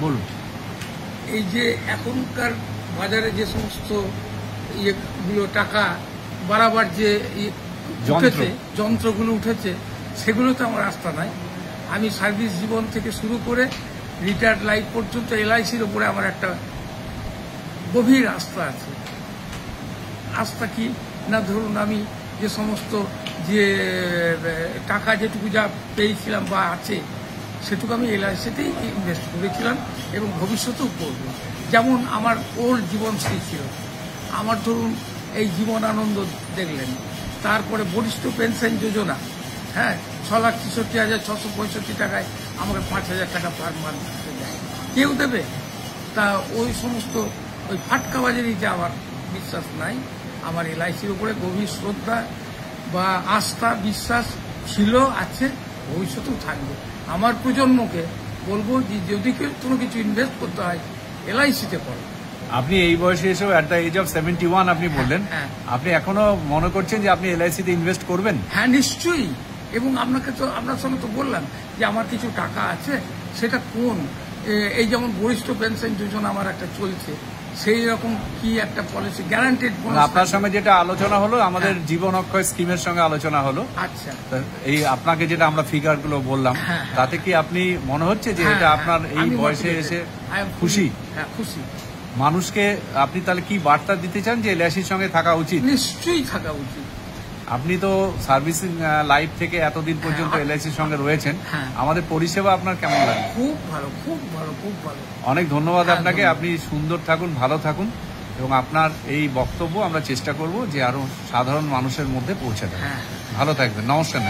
বলুন। এই যে এখনকার বাজারে যে সমস্ত ইয়েগুলো টাকা বাড়াবার যে উঠেছে, যন্ত্রগুলো উঠেছে, সেগুলোতে আমার আস্থা নাই। আমি সার্ভিস জীবন থেকে শুরু করে রিটায়ার্ড লাইফ পর্যন্ত এলআইসির উপরে আমার একটা গভীর আস্থা আছে। আস্থা কি না, ধরুন আমি যে সমস্ত যে টাকা যেটুকু যা পেয়েছিলাম বা আছে, সেটুকু আমি এলআইসিতেই ইনভেস্ট করেছিলাম এবং ভবিষ্যতেও করব। যেমন আমার ওল্ড জীবনশ্রী ছিল, আমার ধরুন এই জীবন আনন্দ দেখলেন, তারপরে বরিষ্ঠ পেনশন যোজনা, হ্যাঁ, 6,63,665 টাকায় আমাকে 5,000 টাকা পার মান্থ দেয়। কেউ দেবে? তা ওই সমস্ত ওই ফাটকাবাজারিতে আমার বিশ্বাস নাই। আমার এলআইসির উপরে গভীর শ্রদ্ধা বা আস্থা, বিশ্বাস ছিল, আছে, ভবিষ্যতেও থাকবে। আমার প্রজন্মকে বলবো যে যদি কোনো কিছু ইনভেস্ট করতে হয় এলআইসিতে করো। আপনি এই বয়সে এসেও অ্যাট দ্য এজ অফ 71 আপনি বললেন, আপনি এখনো মনে করছেন যে আপনি এলআইসিতে ইনভেস্ট করবেন? হ্যাঁ, নিশ্চয়ই। এবং আপনার সঙ্গে তো বললাম যে আমার কিছু টাকা আছে, সেটা কোন এই যেমন বরিষ্ঠ পেনশন যোজনা আমার একটা চলছে, সেই রকম কি একটা পলিসি গ্যারান্টেড। আপনার সঙ্গে যেটা আলোচনা হলো আমাদের জীবন অক্ষয় স্কিমের সঙ্গে আলোচনা হলো। আচ্ছা, এই আপনাকে যেটা আমরা ফিগার গুলো বললাম, তাতে কি আপনি মনে হচ্ছে যে এটা আপনার এই বয়সে এসে খুশি? হ্যাঁ, খুশি। মানুষকে আপনি তাহলে কি বার্তা দিতে চান যে এলআইসির সঙ্গে থাকা উচিত? নিশ্চয়ই থাকা উচিত। আপনি তো সার্ভিসিং লাইফ থেকে এতদিন পর্যন্ত এলআইসির সঙ্গে রয়েছেন, আমাদের পরিষেবা আপনার কেমন লাগে? খুব ভালো, খুব ভালো, খুব ভালো। অনেক ধন্যবাদ আপনাকে। আপনি সুন্দর থাকুন, ভালো থাকুন, এবং আপনার এই বক্তব্য আমরা চেষ্টা করব যে আরো সাধারণ মানুষের মধ্যে পৌঁছে দেয়। ভালো থাকবেন। নমস্কার।